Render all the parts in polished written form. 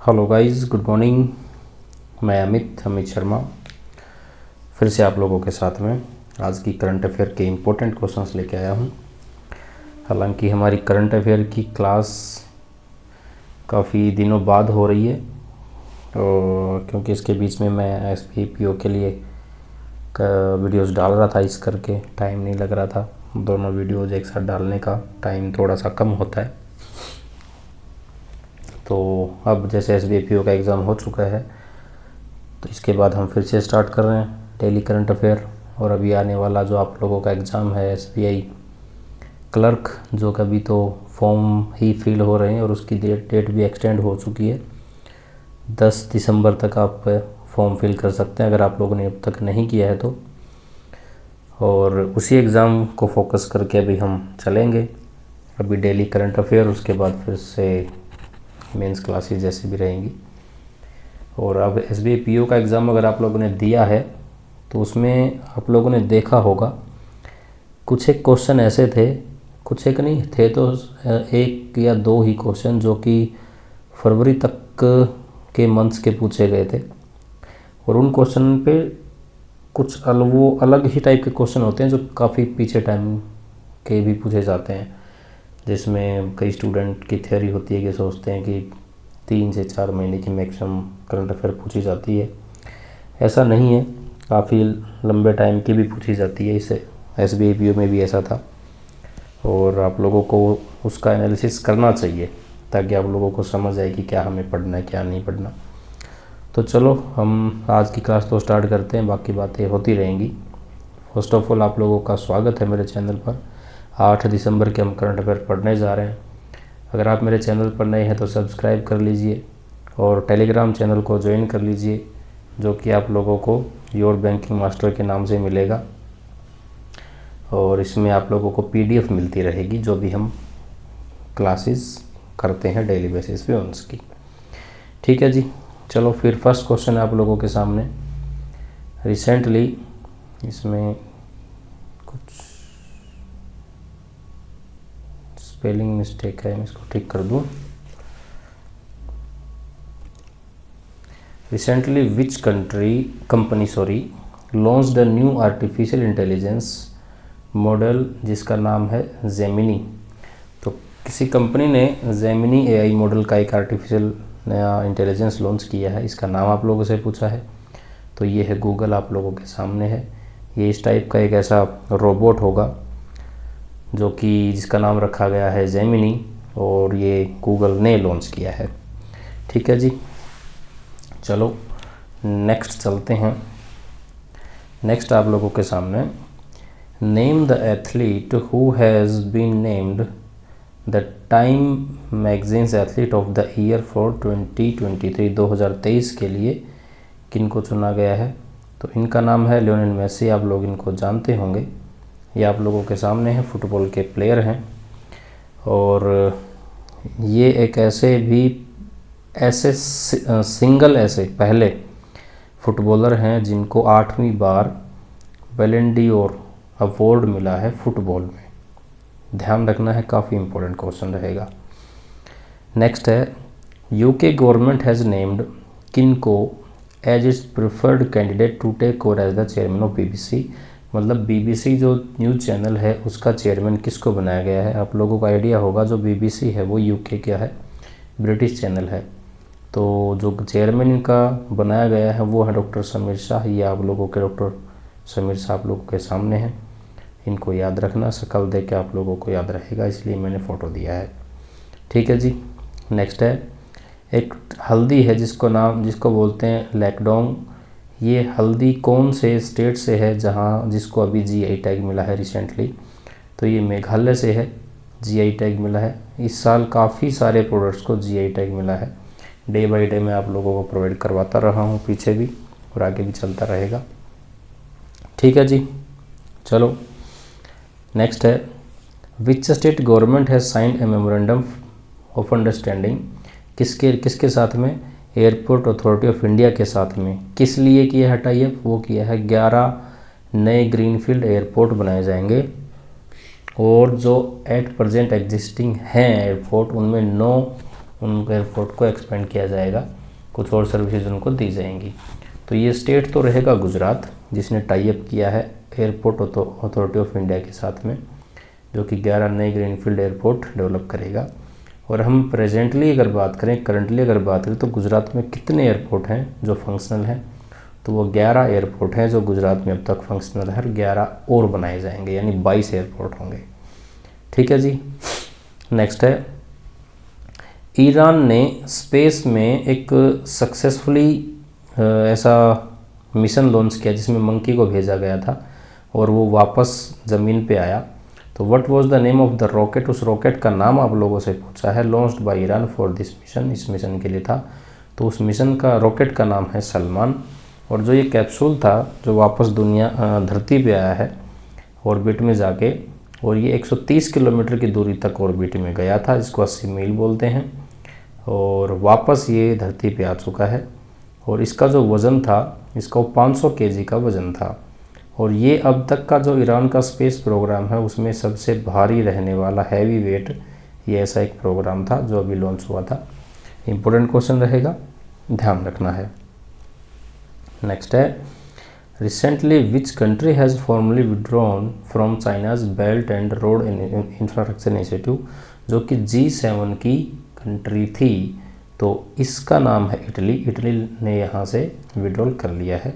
Hello guys, good morning. मैं अमित शर्मा फिर से आप लोगों के साथ में आज की करंट अफेयर के इम्पोर्टेंट क्वेश्चंस लेके आया हूं। हालांकि हमारी करंट अफेयर की क्लास काफ़ी दिनों बाद हो रही है, और क्योंकि इसके बीच में मैं SBPO के लिए वीडियोस डाल रहा था, इस करके टाइम नहीं लग रहा था। दोनों वीडियोज़ एक साथ डालने का टाइम थोड़ा सा कम होता है। तो अब जैसे SBPO का एग्ज़ाम हो चुका है, तो इसके बाद हम फिर से स्टार्ट कर रहे हैं डेली करंट अफेयर। और अभी आने वाला जो आप लोगों का एग्ज़ाम है SBI क्लर्क, जो कभी तो फॉर्म ही फिल हो रहे हैं और उसकी डेट भी एक्सटेंड हो चुकी है। 10 दिसंबर तक आप फॉर्म फिल कर सकते हैं अगर आप लोगों ने अब तक नहीं किया है तो। और उसी एग्ज़ाम को फोकस करके अभी हम चलेंगे। अभी डेली करंट अफेयर, उसके बाद फिर से मेंस क्लासेस जैसे भी रहेंगी। और अब SBPO का एग्ज़ाम अगर आप लोगों ने दिया है तो उसमें आप लोगों ने देखा होगा कुछ एक क्वेश्चन ऐसे थे, कुछ एक नहीं थे तो एक या दो ही क्वेश्चन जो कि फरवरी तक के मंथ्स के पूछे गए थे। और उन क्वेश्चन पे कुछ वो अलग ही टाइप के क्वेश्चन होते हैं जो काफ़ी पीछे टाइम के भी पूछे जाते हैं, जिसमें कई स्टूडेंट की थ्योरी होती है कि सोचते हैं कि 3 से 4 महीने की मैक्सिमम करंट अफेयर पूछी जाती है। ऐसा नहीं है, काफ़ी लंबे टाइम की भी पूछी जाती है। इसे SBPO में भी ऐसा था, और आप लोगों को उसका एनालिसिस करना चाहिए ताकि आप लोगों को समझ आए कि क्या हमें पढ़ना है क्या नहीं पढ़ना। तो चलो हम आज की क्लास तो स्टार्ट करते हैं, बाकी बातें होती रहेंगी। फर्स्ट ऑफ ऑल आप लोगों का स्वागत है मेरे चैनल पर। 8 दिसंबर के हम करंट अफेयर पढ़ने जा रहे हैं। अगर आप मेरे चैनल पर नए हैं तो सब्सक्राइब कर लीजिए और टेलीग्राम चैनल को ज्वाइन कर लीजिए, जो कि आप लोगों को योर बैंकिंग मास्टर के नाम से मिलेगा। और इसमें आप लोगों को PDF मिलती रहेगी जो भी हम क्लासेस करते हैं डेली बेसिस पे उसकी। ठीक है जी, चलो फिर फर्स्ट क्वेश्चन है आप लोगों के सामने। रिसेंटली इसमें कुछ स्पेलिंग मिस्टेक है, मैं इसको ठीक कर दूं। Recently which company launched the new artificial intelligence model जिसका नाम है जेमिनी। तो किसी कंपनी ने जेमिनी AI मॉडल का एक आर्टिफिशियल नया इंटेलिजेंस लॉन्च किया है। इसका नाम आप लोगों से पूछा है, तो ये है गूगल, आप लोगों के सामने है। ये इस टाइप का एक ऐसा रोबोट होगा जो कि जिसका नाम रखा गया है जेमिनी, और ये गूगल ने लॉन्च किया है। ठीक है जी, चलो नेक्स्ट चलते हैं। नेक्स्ट आप लोगों के सामने, name the athlete who has been named the Time magazine's athlete of the year for 2023 2023 के लिए किनको चुना गया है। तो इनका नाम है लियोनेल मेसी। आप लोग इनको जानते होंगे, ये आप लोगों के सामने हैं, फुटबॉल के प्लेयर हैं। और ये एक ऐसे पहले फुटबॉलर हैं जिनको 8वीं बार बैलन डी'ओर अवार्ड मिला है फुटबॉल में। ध्यान रखना है, काफ़ी इंपॉर्टेंट क्वेश्चन रहेगा। नेक्स्ट है, UK गवर्नमेंट हैज़ नेम्ड किनको as its preferred candidate to take over as the chairman of BBC। मतलब BBC जो न्यूज़ चैनल है उसका चेयरमैन किसको बनाया गया है। आप लोगों को आइडिया होगा जो BBC है वो UK क्या है, ब्रिटिश चैनल है। तो जो चेयरमैन इनका बनाया गया है वो है डॉक्टर समीर शाह। ये आप लोगों के डॉक्टर समीर शाह आप लोगों के सामने हैं। इनको याद रखना, शक्ल देख के आप लोगों को याद रहेगा, इसलिए मैंने फ़ोटो दिया है। ठीक है जी, नेक्स्ट है, एक हल्दी है जिसको बोलते हैं लैकडोंग। ये हल्दी कौन से स्टेट से है जिसको अभी GI टैग मिला है रिसेंटली। तो ये मेघालय से है, GI टैग मिला है। इस साल काफ़ी सारे प्रोडक्ट्स को GI टैग मिला है। डे बाई डे मैं आप लोगों को प्रोवाइड करवाता रहा हूँ पीछे भी, और आगे भी चलता रहेगा। ठीक है जी, चलो नेक्स्ट है, which state government has signed A memorandum of understanding. किसके साथ में, एयरपोर्ट अथॉरिटी ऑफ इंडिया के साथ में। किस लिए किया है टाई-अप, वो किया है 11 नए ग्रीनफील्ड एयरपोर्ट बनाए जाएंगे, और जो एट प्रेजेंट एग्जिस्टिंग हैं एयरपोर्ट उनमें 9 उन एयरपोर्ट को एक्सपेंड किया जाएगा, कुछ और सर्विसेज उनको दी जाएंगी। तो ये स्टेट तो रहेगा गुजरात, जिसने टाई अप किया है एयरपोर्ट अथॉरिटी ऑफ इंडिया के साथ में, जो कि 11 नए ग्रीनफील्ड एयरपोर्ट डेवलप करेगा। और हम प्रेजेंटली अगर बात करें, करंटली अगर बात करें, तो गुजरात में कितने एयरपोर्ट हैं जो फंक्शनल हैं, तो वो 11 एयरपोर्ट हैं जो गुजरात में अब तक फंक्शनल है, 11 और बनाए जाएंगे, यानी 22 एयरपोर्ट होंगे। ठीक है जी। नेक्स्ट है, ईरान ने स्पेस में एक सक्सेसफुली ऐसा मिशन लॉन्च किया जिसमें मंकी को भेजा गया था और वो वापस ज़मीन पे आया। तो what was the name of the rocket, उस रॉकेट का नाम आप लोगों से पूछा है। Launched by Iran for this mission, इस मिशन के लिए था। तो उस मिशन का रॉकेट का नाम है सलमान। और जो ये कैप्सूल था जो वापस धरती पे आया है ऑर्बिट में जाके, और ये 130 किलोमीटर की दूरी तक ऑर्बिट में गया था, जिसको 80 मील बोलते हैं, और वापस ये धरती पे आ चुका है। और इसका जो वज़न था, इसका 500 केजी का वज़न था। और ये अब तक का जो ईरान का स्पेस प्रोग्राम है उसमें सबसे भारी रहने वाला हैवी वेट ये ऐसा एक प्रोग्राम था जो अभी लॉन्च हुआ था। इम्पोर्टेंट क्वेश्चन रहेगा, ध्यान रखना है। नेक्स्ट है, recently which country has formally withdrawn from China's belt and road infrastructure initiative, जो कि G7 की कंट्री थी। तो इसका नाम है इटली। इटली ने यहाँ से विड्रॉल कर लिया है।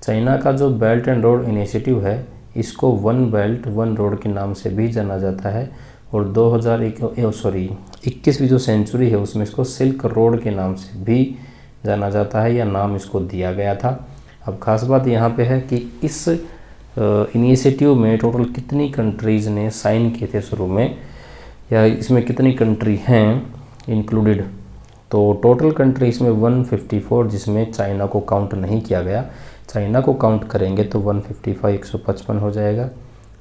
चाइना का जो बेल्ट एंड रोड इनिशिएटिव है, इसको वन बेल्ट वन रोड के नाम से भी जाना जाता है। और 21वीं जो सेंचुरी है उसमें इसको सिल्क रोड के नाम से भी जाना जाता है, या नाम इसको दिया गया था। अब खास बात यहाँ पे है कि इस इनिशिएटिव में टोटल कितनी कंट्रीज़ ने साइन किए थे शुरू में, या इसमें कितनी कंट्री हैं इंक्लूडेड। तो टोटल कंट्री इसमें 154, जिसमें चाइना को काउंट नहीं किया गया। चाइना को काउंट करेंगे तो 155 155 हो जाएगा,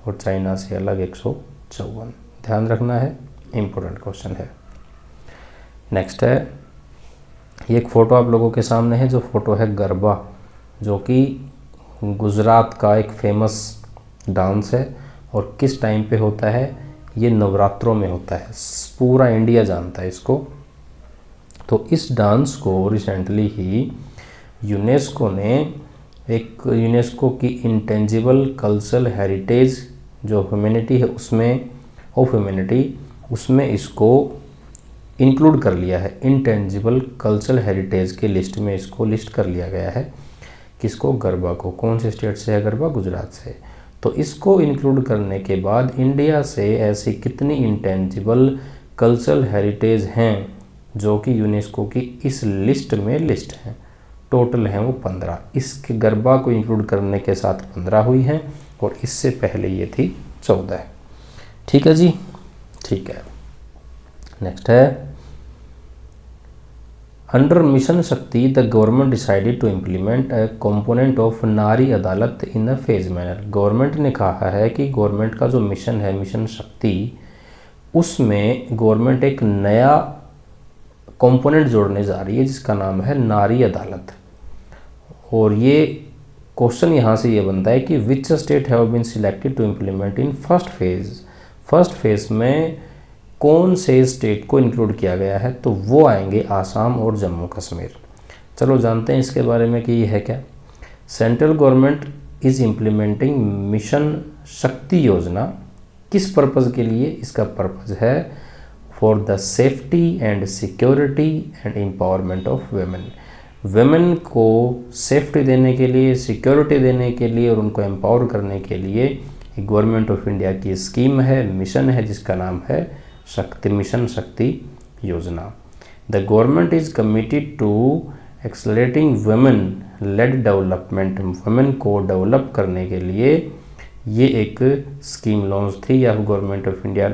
और चाइना से अलग 154। ध्यान रखना है, इम्पोर्टेंट क्वेश्चन है। नेक्स्ट है, ये एक फ़ोटो आप लोगों के सामने है, जो फ़ोटो है गरबा, जो कि गुजरात का एक फेमस डांस है। और किस टाइम पे होता है, ये नवरात्रों में होता है, पूरा इंडिया जानता है इसको। तो इस डांस को रिसेंटली ही यूनेस्को की इंटेंजिबल कल्चरल हेरिटेज जो ह्यूमैनिटी है उसमें इसको इंक्लूड कर लिया है। इंटेंजिबल कल्चरल हेरिटेज के लिस्ट में इसको लिस्ट कर लिया गया है। किसको? गरबा को। कौन से स्टेट से है गरबा? गुजरात से। तो इसको इंक्लूड करने के बाद इंडिया से ऐसी कितनी इंटेंजिबल कल्चरल हेरिटेज हैं जो कि यूनेस्को की इस लिस्ट में लिस्ट हैं? टोटल हैं वो 15। इसके गरबा को इंक्लूड करने के साथ 15 हुई हैं, और इससे पहले ये थी 14। ठीक है जी, ठीक है। नेक्स्ट है, under mission Shakti the government decided to implement a component of Nari Adalat in a phase manner. Government ने कहा है कि गवर्नमेंट का जो मिशन है, मिशन शक्ति, उसमें गवर्नमेंट एक नया कंपोनेंट जोड़ने जा रही है जिसका नाम है नारी अदालत। और ये क्वेश्चन यहाँ से ये बनता है कि which state have been selected to implement in first phase. First phase में कौन से स्टेट को इंक्लूड किया गया है? तो वो आएंगे आसाम और जम्मू कश्मीर। चलो जानते हैं इसके बारे में कि ये है क्या। Central government is implementing mission Shakti योजना। किस पर्पज़ के लिए? इसका पर्पज़ है for the safety and security and empowerment of women. Women को सेफ्टी देने के लिए, सिक्योरिटी देने के लिए और उनको एम्पावर करने के लिए गवर्नमेंट ऑफ इंडिया की स्कीम है, मिशन है, जिसका नाम है Shakti mission Shakti Yojana. The government is committed to accelerating women led development. Women को डेवलप करने के लिए ये एक स्कीम लॉन्च थी, या गवर्नमेंट ऑफ इंडिया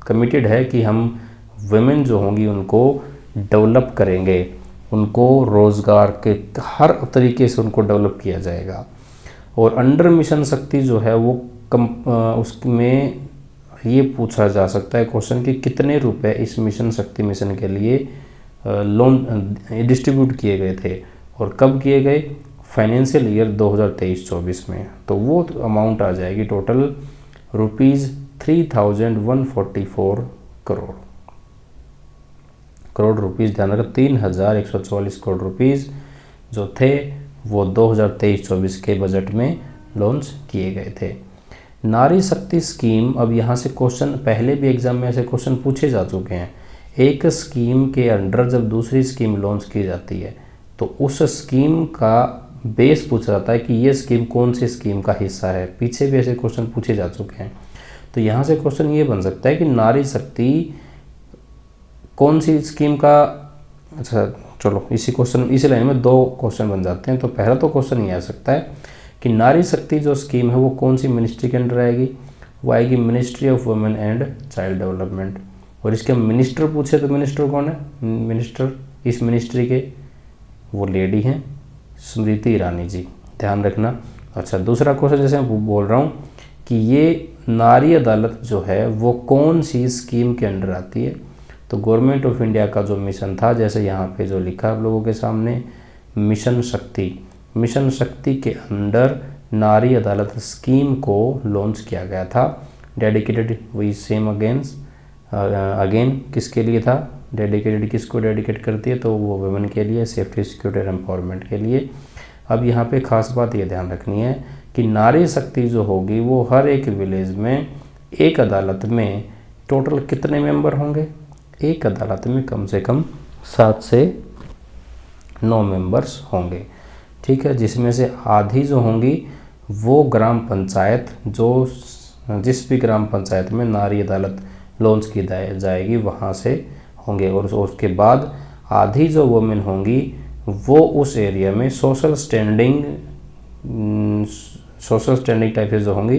कमिटेड है कि हम वुमेन जो होंगी उनको डेवलप करेंगे, उनको रोज़गार के हर तरीके से उनको डेवलप किया जाएगा। और अंडर मिशन शक्ति जो है वो उसमें ये पूछा जा सकता है क्वेश्चन कि कितने रुपए इस मिशन शक्ति मिशन के लिए लोन डिस्ट्रीब्यूट किए गए थे और कब किए गए? फाइनेंशियल ईयर 2023-24 में। तो वो अमाउंट आ जाएगी टोटल ₹3144 करोड़। करोड़ रुपीज़, ध्यान रखो 3,144 करोड़ रुपीज़ जो थे वो 2023-24 के बजट में लॉन्च किए गए थे। नारी शक्ति स्कीम, अब यहाँ से क्वेश्चन पहले भी एग्जाम में ऐसे क्वेश्चन पूछे जा चुके हैं। एक स्कीम के अंडर जब दूसरी स्कीम लॉन्च की जाती है तो उस स्कीम का बेस पूछा जाता है कि ये स्कीम कौन सी स्कीम का हिस्सा है। पीछे भी ऐसे क्वेश्चन पूछे जा चुके हैं। तो यहाँ से क्वेश्चन ये बन सकता है कि नारी शक्ति कौन सी स्कीम का, अच्छा चलो इसी लाइन में 2 क्वेश्चन बन जाते हैं। तो पहला तो क्वेश्चन ये आ सकता है कि नारी शक्ति जो स्कीम है वो कौन सी मिनिस्ट्री के अंडर आएगी। वो आएगी ministry of women and child development. और इसके मिनिस्टर पूछे तो मिनिस्टर कौन है, मिनिस्टर इस मिनिस्ट्री के वो लेडी हैं स्मृति ईरानी जी, ध्यान रखना। अच्छा, दूसरा क्वेश्चन जैसे मैं बोल रहा हूँ कि ये नारी अदालत जो है वो कौन सी स्कीम के अंडर आती है। तो गवर्नमेंट ऑफ इंडिया का जो मिशन था, जैसे यहाँ पे जो लिखा है आप लोगों के सामने, मिशन शक्ति के अंडर नारी अदालत स्कीम को लॉन्च किया गया था। डेडिकेटेड वही सेम अगेन किसके लिए था, डेडिकेटेड किसको डेडिकेट करती है, तो वो वुमेन के लिए, सेफ्टी सिक्योरिटी और एम्पावरमेंट के लिए। अब यहाँ पे खास बात ये ध्यान रखनी है कि नारी शक्ति जो होगी वो हर एक विलेज में एक अदालत में टोटल कितने मेंबर होंगे, एक अदालत में कम से कम 7 से 9 मेंबर्स होंगे, ठीक है। जिसमें से आधी जो होंगी वो ग्राम पंचायत, जो जिस भी ग्राम पंचायत में नारी अदालत लॉन्च की जाएगी वहाँ से होंगे। और उसके बाद आधी जो वुमेन होंगी वो उस एरिया में सोशल स्टैंडिंग टाइप से जो होंगी,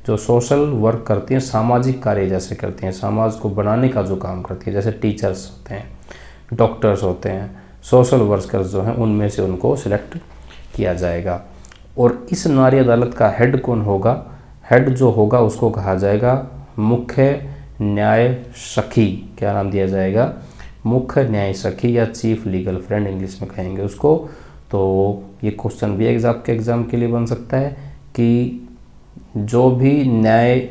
जो सोशल वर्क करती हैं, सामाजिक कार्य जैसे करती हैं, समाज को बनाने का जो काम करती है, जैसे टीचर्स होते हैं, डॉक्टर्स होते हैं, सोशल वर्कर्स जो हैं, उनमें से उनको सिलेक्ट किया जाएगा। और इस नारी अदालत का हेड कौन होगा, हेड जो होगा उसको कहा जाएगा मुख्य न्याय सखी। क्या नाम दिया जाएगा, मुख्य न्याय सखी या चीफ लीगल फ्रेंड इंग्लिश में कहेंगे उसको। तो ये क्वेश्चन भी एग्जाम के लिए बन सकता है कि जो भी न्याय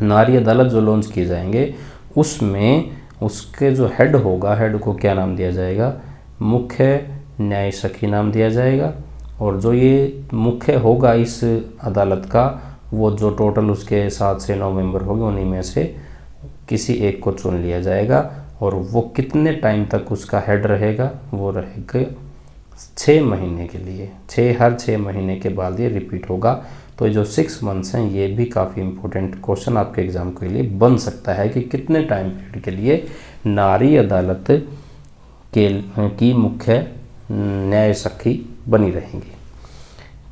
नारी अदालत जो लॉन्च किए जाएंगे उसमें उसके जो हेड होगा, हेड को क्या नाम दिया जाएगा, मुख्य न्याय सखी नाम दिया जाएगा। और जो ये मुख्य होगा इस अदालत का, वो जो टोटल उसके 7 से 9 मेंबर होंगे उन्हीं में से किसी एक को चुन लिया जाएगा। और वो कितने टाइम तक उसका हेड रहेगा, वो रहेगा 6 महीने के लिए, हर 6 महीने के बाद ये रिपीट होगा। तो ये जो 6 मंथ्स हैं ये भी काफ़ी इंपॉर्टेंट क्वेश्चन आपके एग्जाम के लिए बन सकता है कि कितने टाइम पीरियड के लिए नारी अदालत की मुख्य न्याय सखी बनी रहेंगी।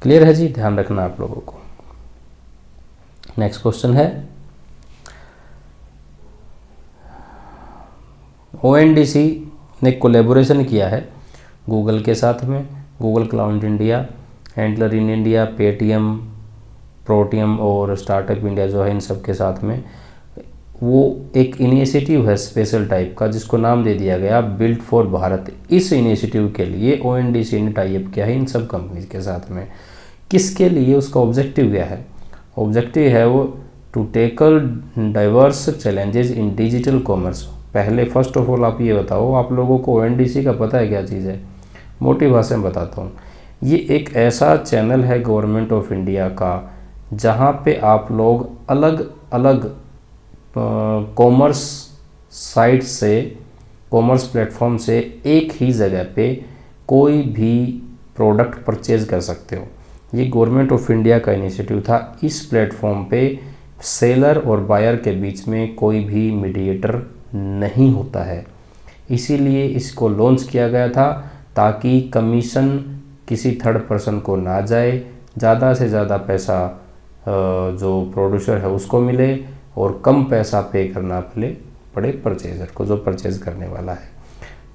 क्लियर है जी, ध्यान रखना आप लोगों को। नेक्स्ट क्वेश्चन है, ONDC ने कोलैबोरेशन किया है गूगल के साथ में, Google cloud India, handler in India, Paytm, protium और स्टार्टअप इंडिया जो है, इन सब के साथ में वो एक इनिशिएटिव है स्पेशल टाइप का जिसको नाम दे दिया गया बिल्ड फॉर भारत। इस इनिशिएटिव के लिए ONDC ने टाई अप किया है इन सब कंपनीज के साथ में। किसके लिए, उसका ऑब्जेक्टिव क्या है, ऑब्जेक्टिव है वो to tackle diverse challenges in digital commerce. पहले फर्स्ट ऑफ ऑल आप ये बताओ, आप लोगों को ONDC का पता है क्या चीज़ है, मोटी भाषा में बताता हूँ। ये एक ऐसा चैनल है गवर्नमेंट ऑफ इंडिया का जहाँ पे आप लोग अलग अलग कॉमर्स साइट से, कॉमर्स प्लेटफॉर्म से एक ही जगह पे कोई भी प्रोडक्ट परचेज कर सकते हो। ये गवर्नमेंट ऑफ इंडिया का इनिशिएटिव था। इस प्लेटफॉर्म पे सेलर और बायर के बीच में कोई भी मीडिएटर नहीं होता है, इसीलिए इसको लॉन्च किया गया था ताकि कमीशन किसी थर्ड पर्सन को ना जाए, ज़्यादा से ज़्यादा पैसा जो प्रोड्यूसर है उसको मिले और कम पैसा पे करना पड़े परचेजर को, जो परचेज करने वाला है।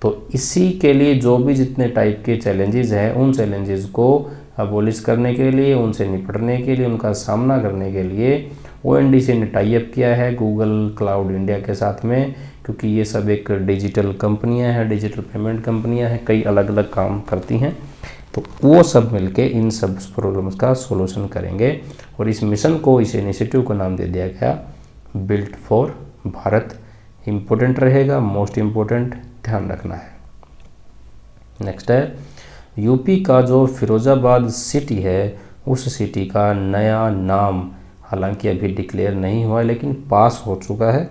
तो इसी के लिए जो भी जितने टाइप के चैलेंजेस हैं उन चैलेंजेस को अबोलिश करने के लिए, उनसे निपटने के लिए, उनका सामना करने के लिए ONDC ने टाई अप किया है गूगल क्लाउड इंडिया के साथ में, क्योंकि ये सब एक डिजिटल कंपनियां हैं, डिजिटल पेमेंट कंपनियां हैं, कई अलग अलग काम करती हैं। तो वो सब मिलके इन सब प्रॉब्लम्स का सॉल्यूशन करेंगे। और इस मिशन को, इस इनिशिएटिव को नाम दे दिया गया बिल्ड फॉर भारत। इम्पोर्टेंट रहेगा, मोस्ट इम्पोर्टेंट, ध्यान रखना है। नेक्स्ट है, यूपी का जो फिरोज़ाबाद सिटी है उस सिटी का नया नाम, हालांकि अभी डिक्लेयर नहीं हुआ है लेकिन पास हो चुका है,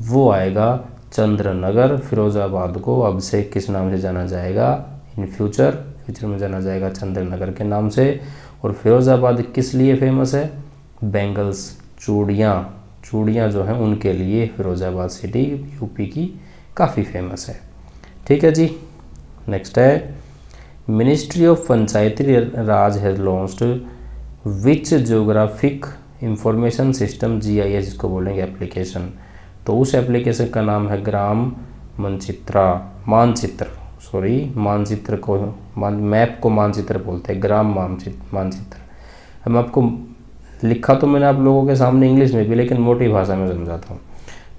वो आएगा चंद्रनगर। फिरोज़ाबाद को अब से किस नाम से जाना जाएगा, इन फ्यूचर में जाना जाएगा चंद्रनगर के नाम से। और फिरोज़ाबाद किस लिए फेमस है, बैंगल्स, चूड़ियाँ जो हैं उनके लिए फिरोज़ाबाद सिटी यूपी की काफ़ी फेमस है। ठीक है जी। नेक्स्ट है, ministry of Panchayati Raj has launched which geographic information system, GIS इसको बोलेंगे एप्लीकेशन। तो उस एप्लीकेशन का नाम है ग्राम मानचित्र को मैप को मानचित्र बोलते हैं, ग्राम मानचित्र। हम आपको लिखा तो मैंने आप लोगों के सामने इंग्लिश में भी, लेकिन मोटी भाषा में समझाता हूँ।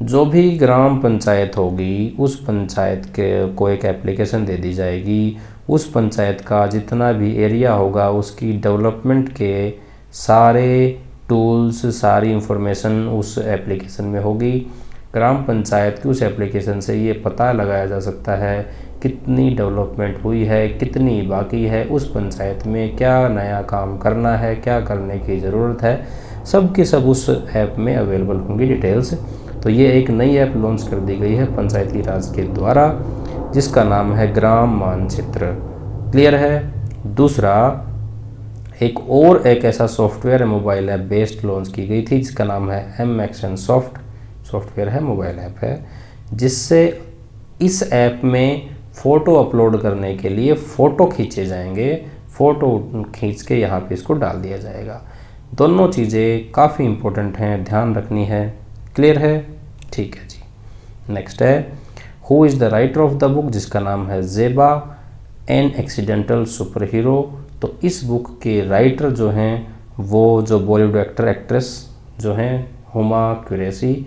जो भी ग्राम पंचायत होगी उस पंचायत के को एक एप्लीकेशन दे दी जाएगी, उस पंचायत का जितना भी एरिया होगा उसकी डेवलपमेंट के सारे टूल्स, सारी इंफॉर्मेशन उस एप्लीकेशन में होगी। ग्राम पंचायत की उस एप्लीकेशन से ये पता लगाया जा सकता है कितनी डेवलपमेंट हुई है, कितनी बाकी है, उस पंचायत में क्या नया काम करना है, क्या करने की ज़रूरत है, सब की सब उस ऐप में अवेलेबल होंगी डिटेल्स। तो ये एक नई ऐप लॉन्च कर दी गई है पंचायती राज के द्वारा, जिसका नाम है ग्राम मानचित्र। क्लियर है। दूसरा, एक ऐसा सॉफ्टवेयर है, मोबाइल ऐप बेस्ड लॉन्च की गई थी, जिसका नाम है MXN सॉफ्टवेयर है, मोबाइल ऐप है, जिससे इस ऐप में फ़ोटो अपलोड करने के लिए फ़ोटो खींचे जाएंगे, फ़ोटो खींच के यहाँ पे इसको डाल दिया जाएगा। दोनों चीज़ें काफ़ी इम्पोर्टेंट हैं, ध्यान रखनी है। क्लियर है। ठीक है जी। नेक्स्ट है, who is the writer of the book, जिसका नाम है Zeba an accidental super hero. तो इस बुक के राइटर जो हैं वो जो बॉलीवुड एक्टर एक्ट्रेस जो हैं हुमा कुरैशी,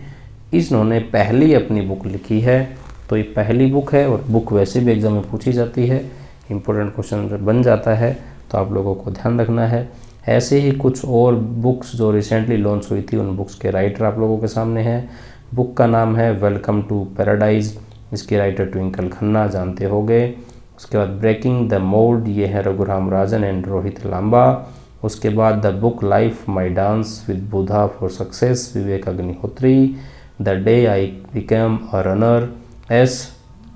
इन्होंने पहली अपनी बुक लिखी है। तो ये पहली बुक है और बुक वैसे भी एग्जाम में पूछी जाती है, इंपॉर्टेंट क्वेश्चन बन जाता है, तो आप लोगों को ध्यान रखना है। ऐसे ही कुछ और बुक्स जो रिसेंटली लॉन्च हुई थी, उन बुक्स के राइटर आप लोगों के सामने हैं। बुक का नाम है वेलकम टू पैराडाइज, इसके राइटर ट्विंकल खन्ना, जानते होंगे। उसके बाद ब्रेकिंग द मोल्ड, ये है रघुराम राजन एंड रोहित लांबा। उसके बाद the book life my dance with Buddha for success, Vivek Agnihotri. The day I became a runner, S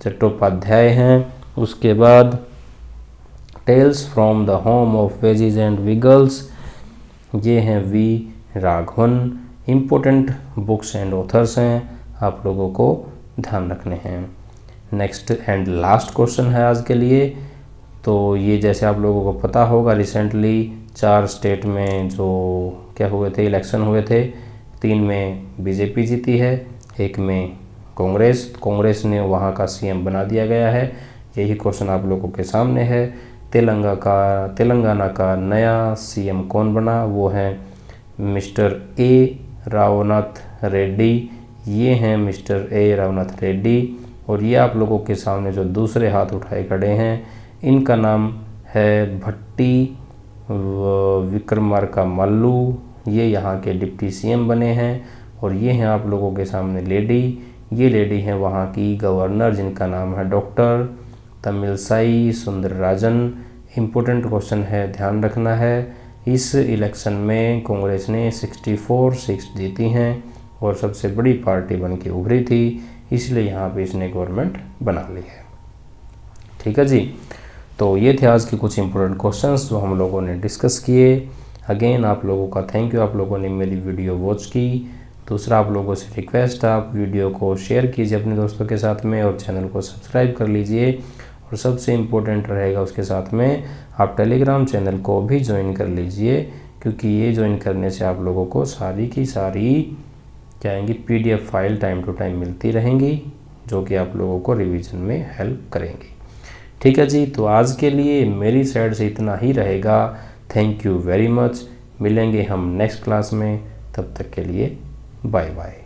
Chattopadhyay हैं। उसके बाद tales from the home of veggies and wiggles, ये हैं V Raghavan. Important books and authors हैं, आप लोगों को ध्यान रखने हैं। नेक्स्ट एंड लास्ट क्वेश्चन है आज के लिए। तो ये जैसे आप लोगों को पता होगा, रिसेंटली 4 स्टेट में जो क्या हुए थे, इलेक्शन हुए थे। 3 में बीजेपी जीती है, 1 में कांग्रेस ने वहाँ का CM बना दिया गया है। यही क्वेश्चन आप लोगों के सामने है। तेलंगाना का नया CM कौन बना, वो है मिस्टर A रावनाथ रेड्डी। ये हैं मिस्टर A रावनाथ रेड्डी। और ये आप लोगों के सामने जो दूसरे हाथ उठाए खड़े हैं, इनका नाम है भट्टी विक्रमार्का मल्लू। ये यहाँ के डिप्टी CM बने हैं। और ये हैं आप लोगों के सामने लेडी, ये लेडी हैं वहाँ की गवर्नर, जिनका नाम है doctor Tamilisai Soundararajan. Important question है, ध्यान रखना है। इस इलेक्शन में कांग्रेस ने 64 सीट्स जीती हैं और सबसे बड़ी पार्टी बन के उभरी थी, इसलिए यहाँ पे इसने गवर्नमेंट बना ली है। ठीक है जी। तो ये थे आज के कुछ इम्पोर्टेंट क्वेश्चंस जो हम लोगों ने डिस्कस किए। अगेन आप लोगों का थैंक यू, आप लोगों ने मेरी वीडियो वॉच की। दूसरा, आप लोगों से रिक्वेस्ट है, आप वीडियो को शेयर कीजिए अपने दोस्तों के साथ में और चैनल को सब्सक्राइब कर लीजिए। और सबसे इम्पोर्टेंट रहेगा उसके साथ में आप टेलीग्राम चैनल को भी ज्वाइन कर लीजिए, क्योंकि ये ज्वाइन करने से आप लोगों को सारी की सारी क्या आएंगी PDF file time to time मिलती रहेंगी, जो कि आप लोगों को रिवीजन में हेल्प करेंगी। ठीक है जी। तो आज के लिए मेरी साइड से इतना ही रहेगा। Thank you very much. मिलेंगे हम नेक्स्ट क्लास में, तब तक के लिए बाय बाय।